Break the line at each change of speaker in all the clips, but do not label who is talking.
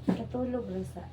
Katulog rin sa.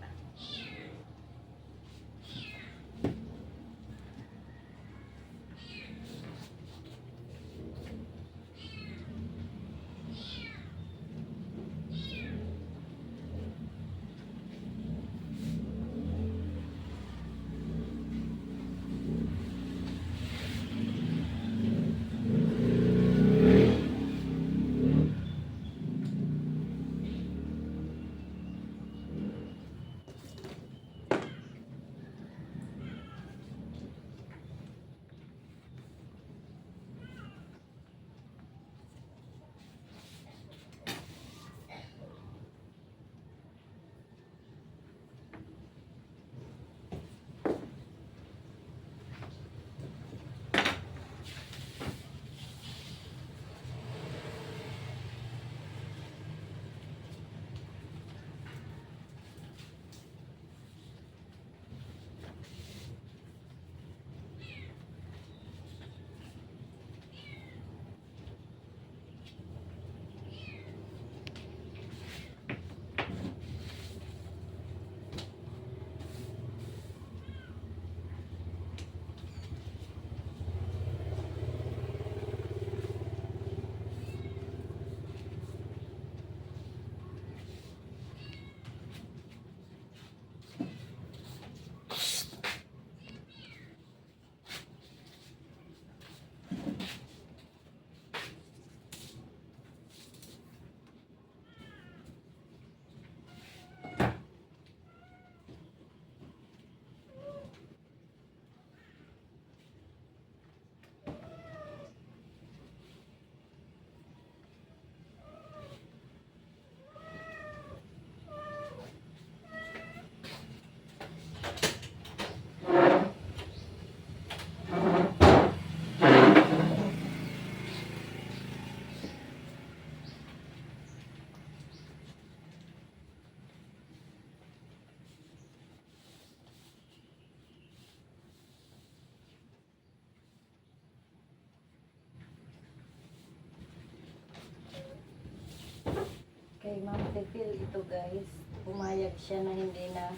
Kay Ma'am Tefil ito guys, pumayag siya na hindi na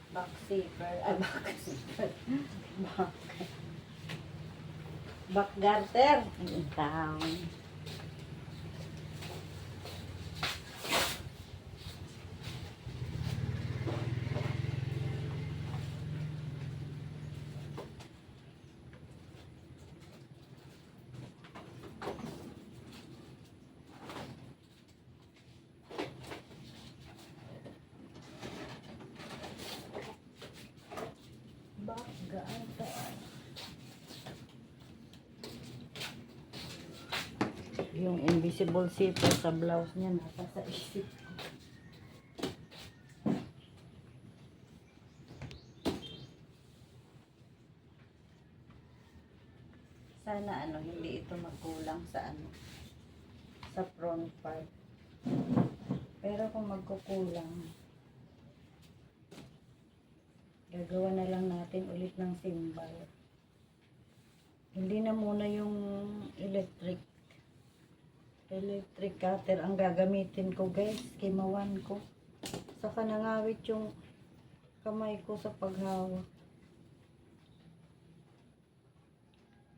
back zipper, back garter. Ayun tao. Yung invisible zipper sa blouse niya nasa sa isip ko. Sana hindi ito magkulang sa sa front part. Pero kung magkukulang, gagawa na lang natin ulit ng symbol. Hindi na muna yung electric cutter ang gagamitin ko guys, kimawan ko. Saka nangawit yung kamay ko sa paghawak.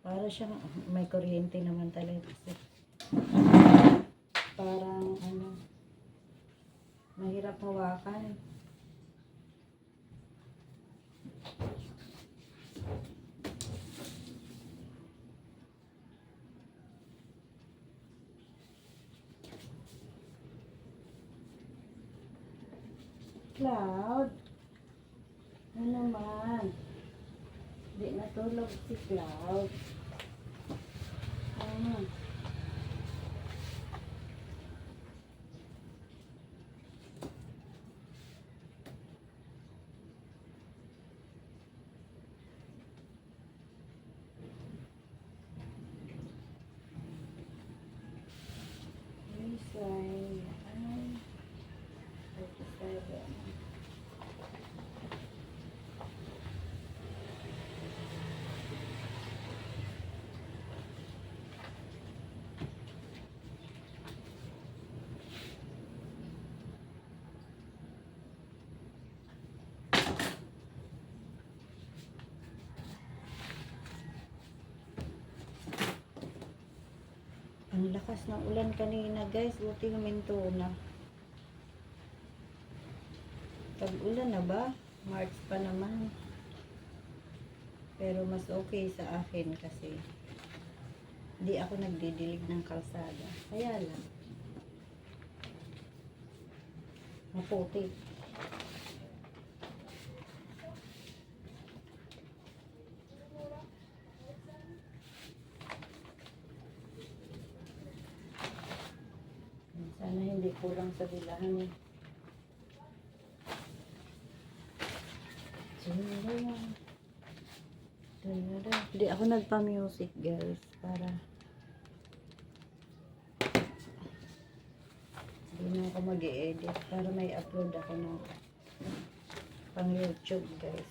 Para siyang may kuryente naman talaga kasi. Parang mahirap hawakan. Cloud, ano naman? Di natulog si Cloud. Ang lakas ng ulan kanina guys, buti huminto na. Tag-ulan na ba? March pa naman. Pero mas okay sa akin kasi hindi ako nagdidilig ng kalsada. Kaya lang, maputi. Sana hindi kulang sa bilahan eh. Hindi ako nagpa-music guys para hindi na ako mag-i-edit para may upload ako ng pang YouTube guys.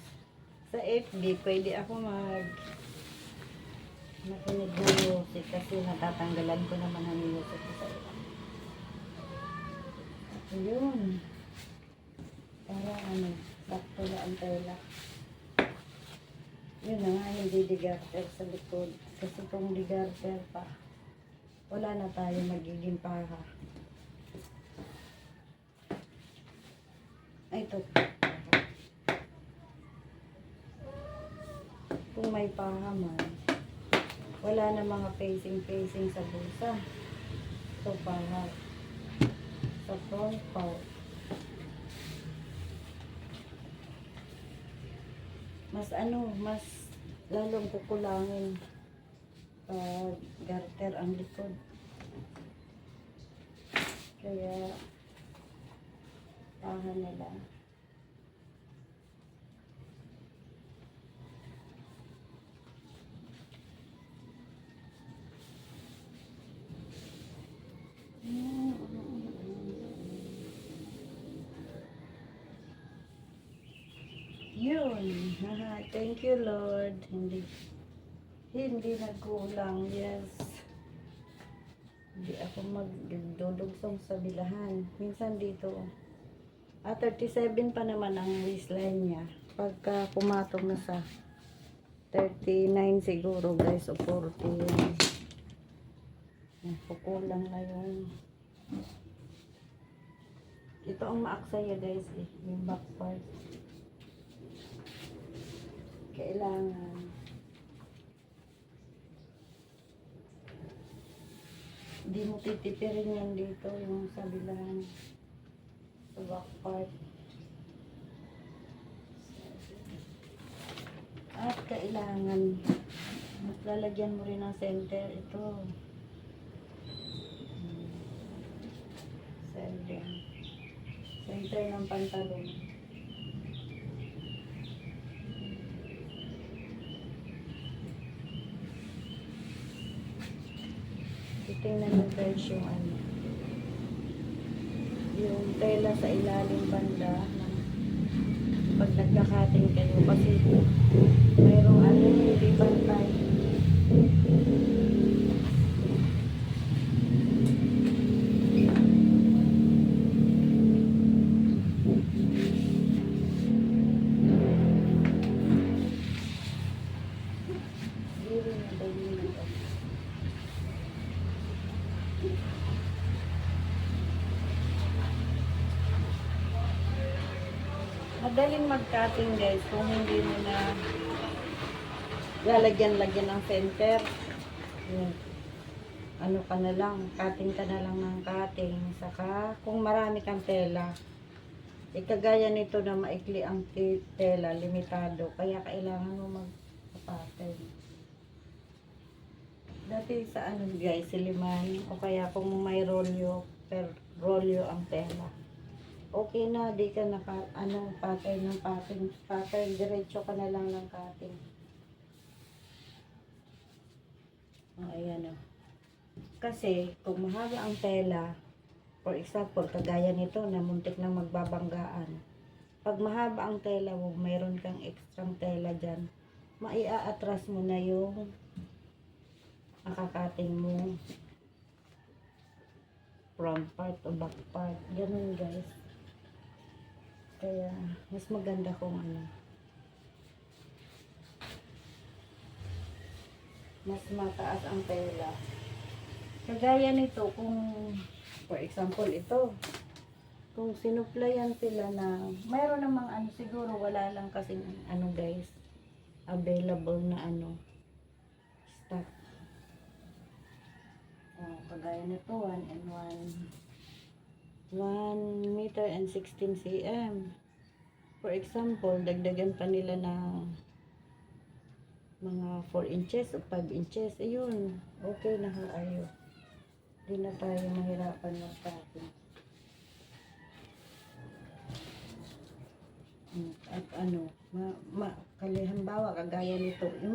Sa FB pwede ako makinig ng music kasi natatanggalan ko naman ang music sa iba. Yun. Para ano, sakto na ang tela. Yun na nga, hindi digarter sa likod. Kasi kung digarter pa, wala na tayo magiging paha. Ay, ito. Kung may paha man, wala na mga facing sa bulsa. So, paha. Sa front part. Mas lalong kukulangin garter ang likod. Kaya paha nila. Yun. Thank you, Lord. Hindi nagkulang. Yes. Hindi ako magdudugsong sa bilahan. Minsan dito. 37 pa naman ang waistline niya. Pagka pumatong na sa 39 siguro guys o 40. Kukulang na yun. Ito ang maaksaya guys eh. Yung back part. Kailangan hindi mo titipirin yan dito yung sa bilang sa back part. At kailangan mas lalagyan mo rin ng center ito. Center ng pantalon. Tingnan mo guys yung yung tela sa ilalim banda ng pag nagkakating kayo kasi mayroong hindi bantay. Madaling mag-cutting guys kung hindi mo na lalagyan ng center. Yun. Ano ka na lang, cutting ka na lang ng cutting. Saka kung marami kang tela, ikagaya nito na maikli ang tela, limitado. Kaya kailangan mo mag-pattern. Dati sa guys, siliman o kaya kung may rolyo, per rolyo ang tela. Okay na, di ka pattern ng pattern, diretso ka na lang ng cutting. Ayan o. Kasi, kung mahaba ang tela, for example, kagaya nito na muntik na magbabanggaan. Pag mahaba ang tela mo, mayroon kang extra tela dyan, maia-atras mo na yung makakating mo front part o back part. Ganun guys. Kaya, mas maganda kung mas mataas ang tela. Kagaya nito, kung, for example, ito, kung sinuplayan sila na, mayroon namang ano, siguro wala lang kasing, ano guys, available na ano, stock. Oh, kagaya nito, 1 and 1 meter and 16 cm. For example, dagdagan pa nila na mga 4 inches o 5 inches. Ayun, okay na ayo. Hindi na tayo mahirapan mag-stocking. At ano, halimbawa kagaya nito, yung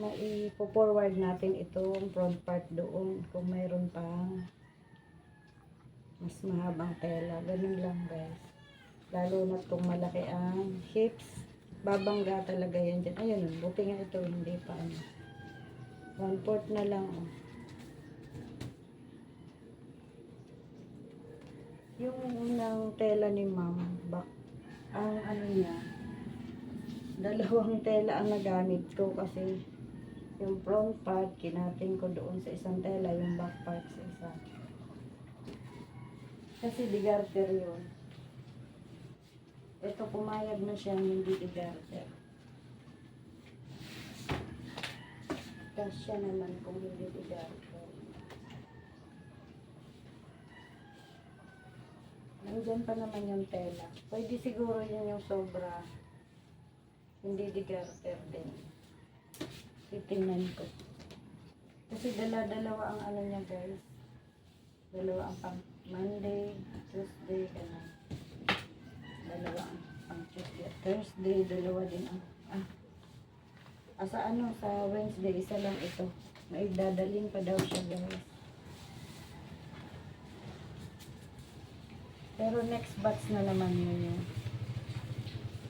mai-forward natin itong front part doon kung mayroon pang mas mahabang tela. Ganun lang guys. Lalo na kung malaki ang hips, babangga talaga yan dyan. Ayun, buti nga ito, hindi pa ano. 1/4 na lang. Oh. Yung unang tela ni ma'am, ang ano niya, dalawang tela ang nagamit ko kasi yung front part, kinatin ko doon sa isang tela, yung back part sa isa. Kasi digarter yun. Ito, pumayag na siya, hindi digarter. Kasya naman kung hindi digarter. Nandyan pa naman yung tela. Pwede siguro yun yung sobra. Hindi digarter din. Titingnan ko. Kasi dalawa ang ano niya guys. Dalawa ang pang Monday, Tuesday, ganun. Dalawa ang pang Tuesday. Thursday, dalawa din ang sa ano, sa Wednesday, isa lang ito. May dadalhin pa daw siya guys. Pero next batch na naman yun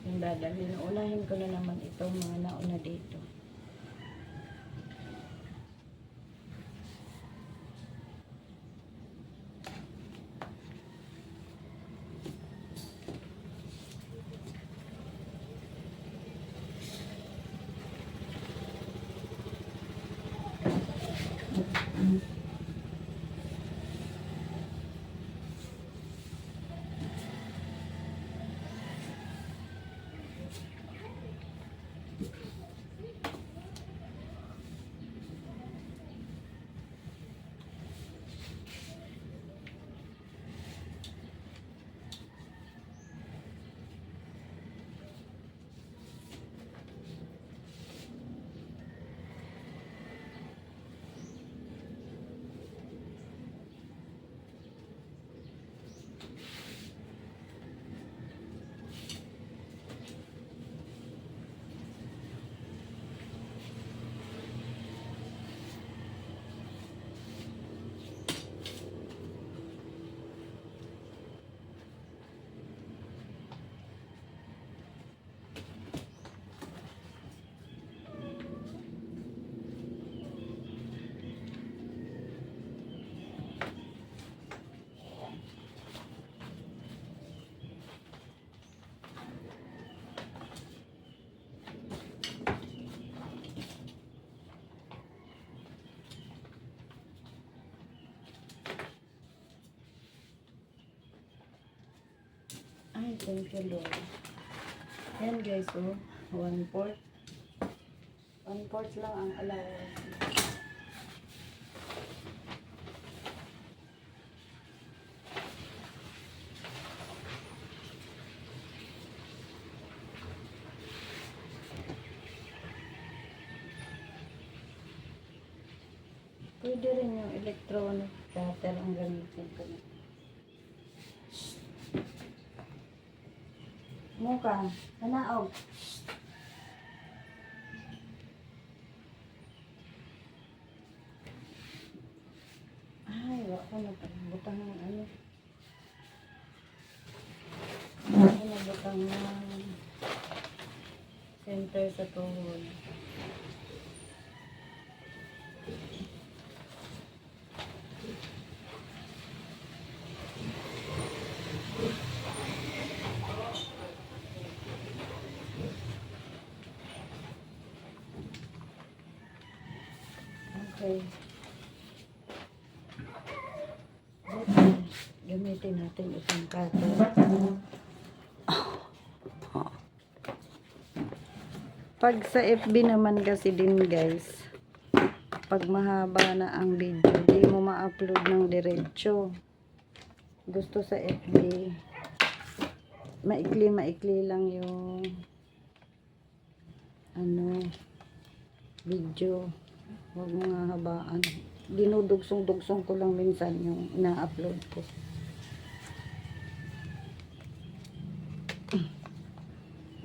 yung dadalhin. Unahin ko na naman itong mga nauna dito. Ay, thank you Lord. Yan guys, oh. 1/4. 1/4 lang ang allowance. Pwede rin yung electronic cutter ang gamitin ko na. Muka, kanaog. Ay, wako na butang ng ano. Wako na butang ng center sa tuhod. Okay. Gamitin natin itong cutter. Pag sa FB naman kasi din guys, pag mahaba na ang video, di mo ma-upload ng diretso. Gusto sa FB, maikli lang yung video. Huwag mga habaan. Dinudugsong-dugsong ko lang minsan yung ina-upload ko.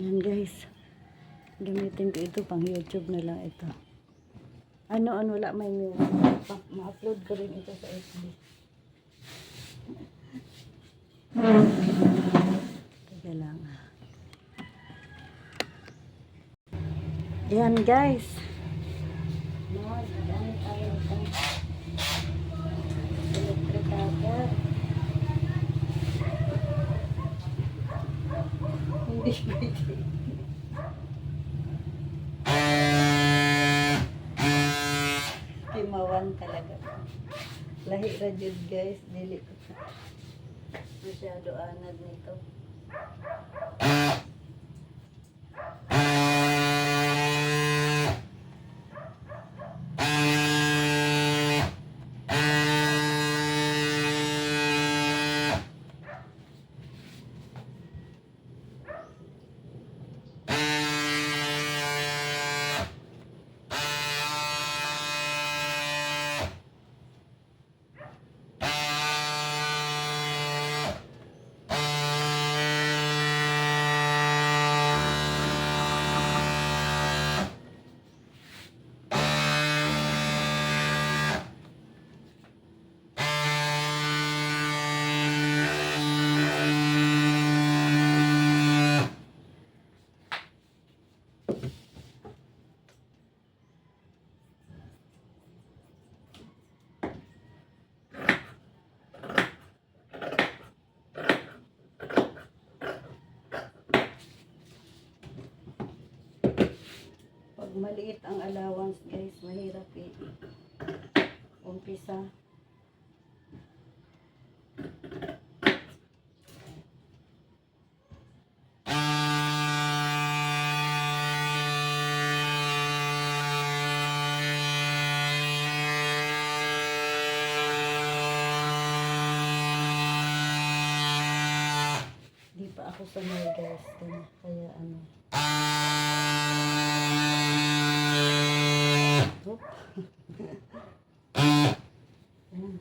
Yan guys. Gamitin ko ito pang YouTube na lang ito. Wala may music. Ma-upload ko rin ito sa FB. Teka lang. Yan guys. Gamit tayo itong electric cutter. Hindi pwede. Kimawan talaga. Lahi ra jud guys, dili ko masyado anad nito. Pag maliit ang allowance guys, mahirap umpisa. Di pa ako sanay guys, kaya Oop. Ayan.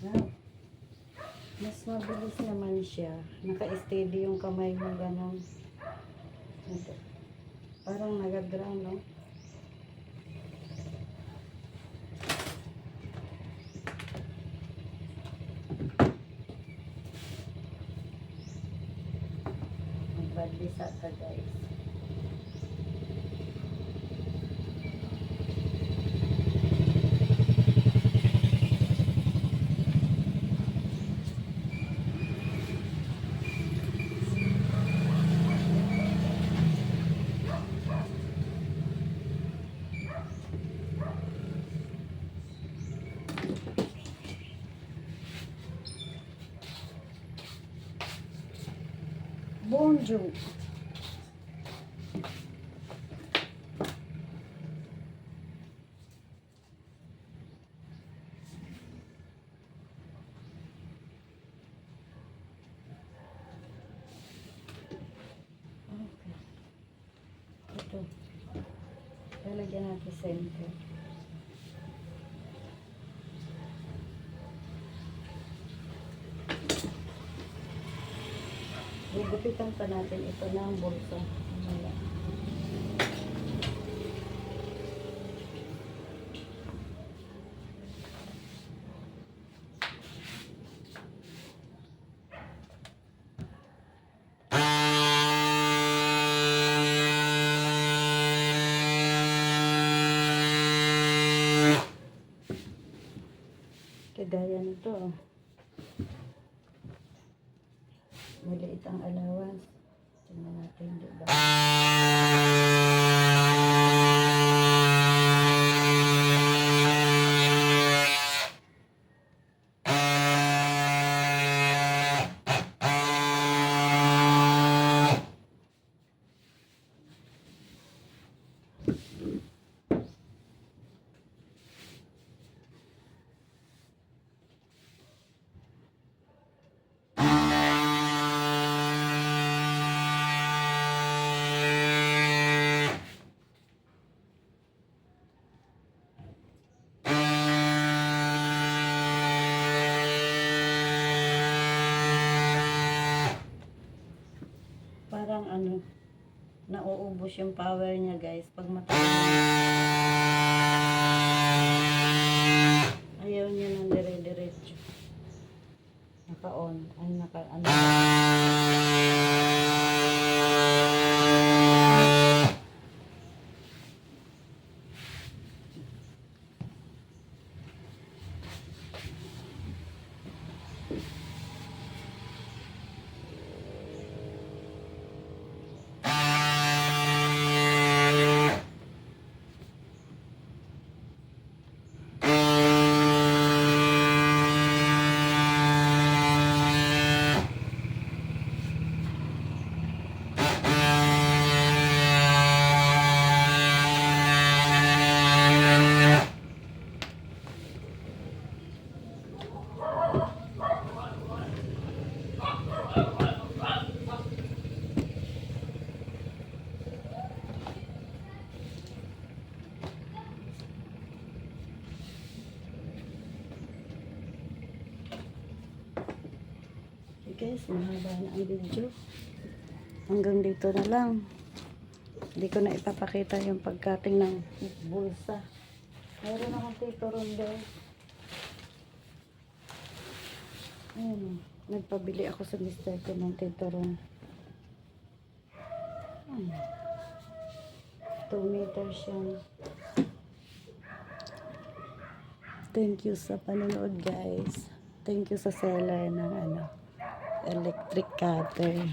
Wow. Mas mabilis naman siya. Naka-steady yung kamay mo ganon. Parang nag-ground, no? Magbadlisa ka guys. Bonjour. Ito. Lalagyan natin center. Gugupitan pa natin ito ng bulsa. Wala. Kagaya nito. Maliit ang allowance. Tingnan natin, diba? maubos yung power niya guys pag matagal. Ayaw niya ng dire-diretso. Naka-on. Ay, naka-ano. Guys, mahaba na ang video. Hanggang dito na lang. Hindi ko na ipapakita yung pagkating ng bulsa. Meron akong tito ron guys. Ayun, nagpabili ako sa mister ko ng tito ron. 2 meters yan. Thank you sa panonood guys. Thank you sa seller ng electric cutter.